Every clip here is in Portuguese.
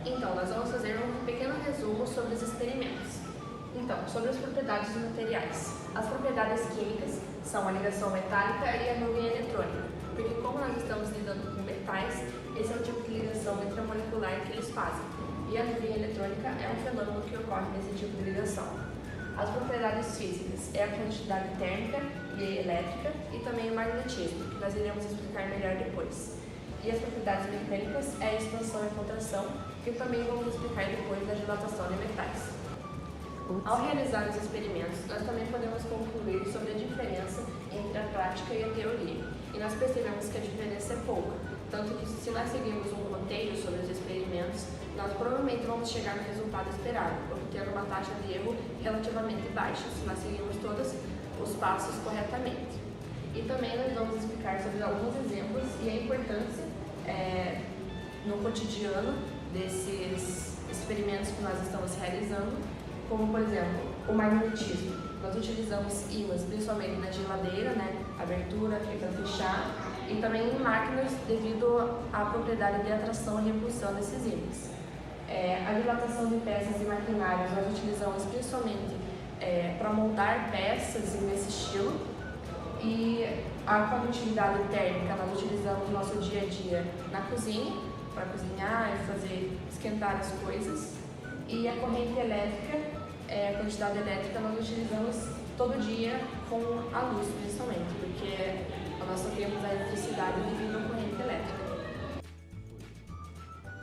Então, nós vamos fazer um pequeno resumo sobre os experimentos. Então, sobre as propriedades dos materiais. As propriedades químicas são a ligação metálica e a nuvem eletrônica, porque como nós estamos lidando com metais, esse é o tipo de ligação intramolecular que eles fazem. E a nuvem eletrônica é um fenômeno que ocorre nesse tipo de ligação. As propriedades físicas é a quantidade térmica e elétrica e também o magnetismo, que nós iremos explicar melhor depois. E as propriedades mecânicas é a expansão e contração, que também vamos explicar depois da dilatação de metais. Ao realizar os experimentos, nós também podemos concluir sobre a diferença entre a prática e a teoria. E nós percebemos que a diferença é pouca, tanto que se nós seguirmos um roteiro sobre os experimentos, nós provavelmente vamos chegar no resultado esperado, obtendo uma taxa de erro relativamente baixa, se nós seguirmos todos os passos corretamente. E também nós vamos explicar sobre alguns exemplos e a importância no cotidiano desses experimentos que nós estamos realizando, como por exemplo o magnetismo. Nós utilizamos ímãs principalmente na geladeira, abertura, fechar, e também em máquinas devido à propriedade de atração e repulsão desses ímãs. A dilatação de peças e maquinários nós utilizamos principalmente para moldar peças nesse estilo, e a condutividade térmica nós utilizamos no nosso dia a dia na cozinha, para cozinhar e esquentar as coisas, e a corrente elétrica, a quantidade elétrica nós utilizamos todo dia com a luz principalmente, porque nós só temos a eletricidade devido à corrente elétrica.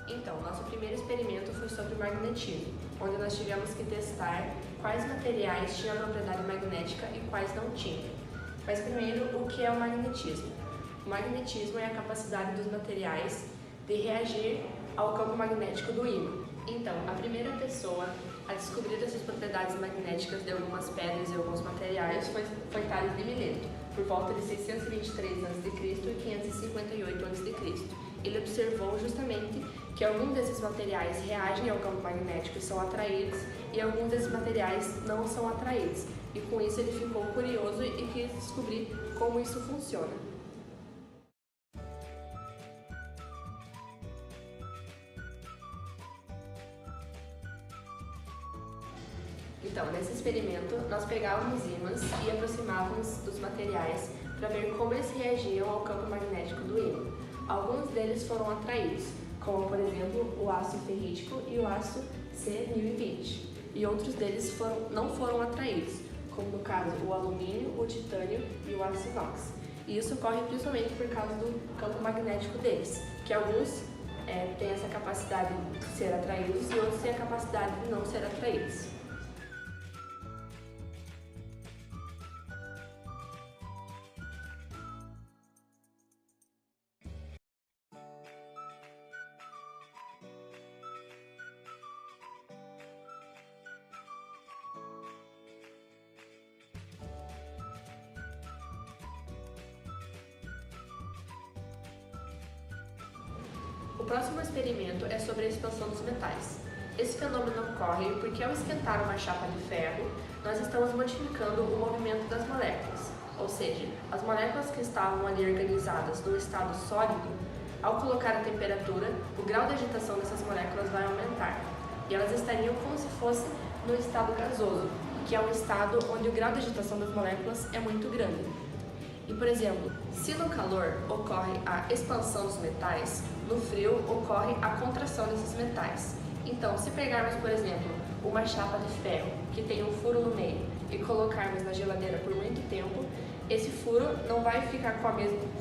Então, nosso primeiro experimento foi sobre o magnetismo, onde nós tivemos que testar quais materiais tinham a propriedade magnética e quais não tinham. Mas primeiro, o que é o magnetismo? O magnetismo é a capacidade dos materiais de reagir ao campo magnético do ímã. Então, a primeira pessoa a descobrir essas propriedades magnéticas de algumas pedras e alguns materiais foi Tales de Mileto, por volta de 623 a.C. e 558 a.C. Ele observou justamente que alguns desses materiais reagem ao campo magnético e são atraídos, e alguns desses materiais não são atraídos. E com isso ele ficou curioso e quis descobrir como isso funciona. Então, nesse experimento, nós pegávamos ímãs e aproximávamos dos materiais para ver como eles reagiam ao campo magnético do ímã. Alguns deles foram atraídos, como por exemplo o aço ferrítico e o aço C1020, e outros deles não foram atraídos, como no caso o alumínio, o titânio e o aço inox. E isso ocorre principalmente por causa do campo magnético deles, que alguns têm essa capacidade de ser atraídos e outros têm a capacidade de não ser atraídos. O próximo experimento é sobre a expansão dos metais. Esse fenômeno ocorre porque ao esquentar uma chapa de ferro, nós estamos modificando o movimento das moléculas, ou seja, as moléculas que estavam ali organizadas no estado sólido, ao colocar a temperatura, o grau de agitação dessas moléculas vai aumentar, e elas estariam como se fosse no estado gasoso, que é um estado onde o grau de agitação das moléculas é muito grande. E, por exemplo, se no calor ocorre a expansão dos metais, no frio ocorre a contração desses metais. Então, se pegarmos, por exemplo, uma chapa de ferro que tem um furo no meio e colocarmos na geladeira por muito tempo, esse furo não vai ficar com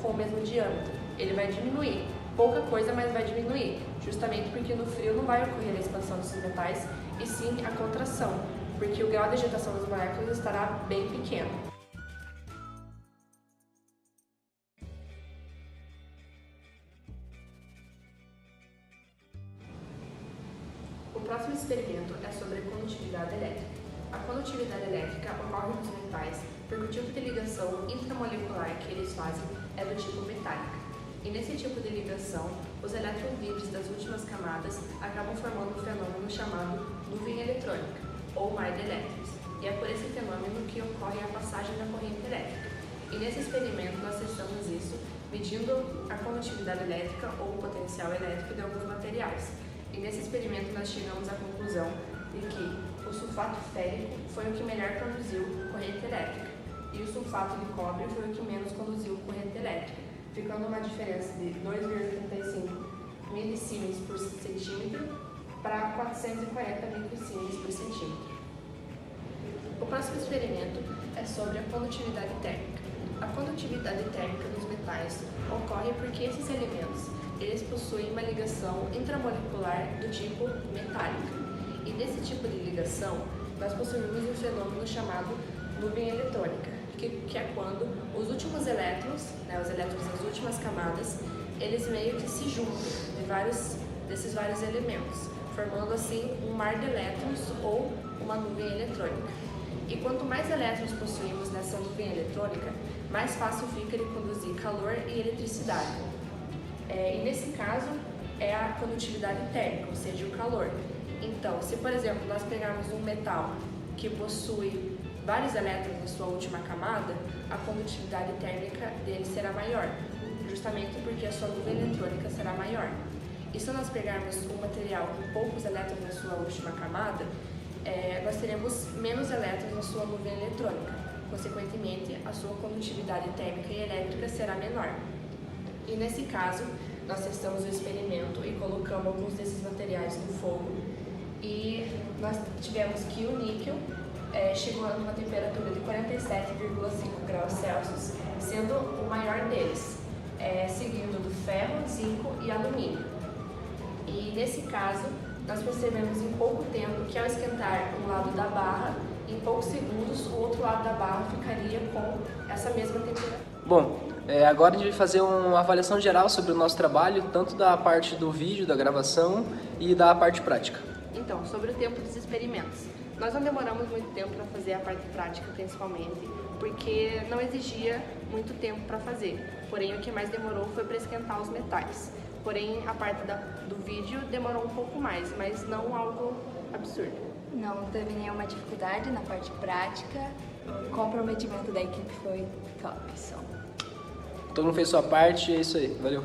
o mesmo diâmetro, ele vai diminuir. Pouca coisa, mas vai diminuir, justamente porque no frio não vai ocorrer a expansão desses metais, e sim a contração, porque o grau de agitação das moléculas estará bem pequeno. O próximo experimento é sobre a condutividade elétrica. A condutividade elétrica ocorre nos metais porque o tipo de ligação intramolecular que eles fazem é do tipo metálica. E nesse tipo de ligação, os elétrons livres das últimas camadas acabam formando um fenômeno chamado nuvem eletrônica, ou mar de elétrons. E é por esse fenômeno que ocorre a passagem da corrente elétrica. E nesse experimento nós testamos isso medindo a condutividade elétrica ou o potencial elétrico de alguns materiais. E nesse experimento nós chegamos à conclusão de que o sulfato férrico foi o que melhor conduziu corrente elétrica e o sulfato de cobre foi o que menos conduziu corrente elétrica, ficando uma diferença de 2,35 milisiemens por centímetro para 440 microsiemens por centímetro. O próximo experimento é sobre a condutividade térmica. A condutividade térmica dos metais ocorre porque esses elementos eles possuem uma ligação intramolecular do tipo metálica. E nesse tipo de ligação, nós possuímos um fenômeno chamado nuvem eletrônica, que é quando os últimos elétrons, os elétrons das últimas camadas, eles meio que se juntam desses vários elementos, formando assim um mar de elétrons ou uma nuvem eletrônica. E quanto mais elétrons possuímos nessa nuvem eletrônica, mais fácil fica de conduzir calor e eletricidade. E nesse caso é a condutividade térmica, ou seja, o calor. Então, se por exemplo nós pegarmos um metal que possui vários elétrons na sua última camada, a condutividade térmica dele será maior, justamente porque a sua nuvem eletrônica será maior. E se nós pegarmos um material com poucos elétrons na sua última camada, nós teremos menos elétrons na sua nuvem eletrônica. Consequentemente, a sua condutividade térmica e elétrica será menor. E nesse caso, nós testamos o experimento e colocamos alguns desses materiais no fogo e nós tivemos que o níquel chegou a uma temperatura de 47,5 graus Celsius, sendo o maior deles, seguindo do ferro, zinco e alumínio. E nesse caso, nós percebemos em pouco tempo que ao esquentar um lado da barra, em poucos segundos o outro lado da barra ficaria com essa mesma temperatura. Bom, agora a gente vai fazer uma avaliação geral sobre o nosso trabalho, tanto da parte do vídeo, da gravação e da parte prática. Então, sobre o tempo dos experimentos. Nós não demoramos muito tempo para fazer a parte prática, principalmente, porque não exigia muito tempo para fazer. Porém, o que mais demorou foi para esquentar os metais. Porém, a parte do vídeo demorou um pouco mais, mas não algo absurdo. Não teve nenhuma dificuldade na parte prática. O comprometimento da equipe foi top, só. Todo mundo fez sua parte e é isso aí. Valeu!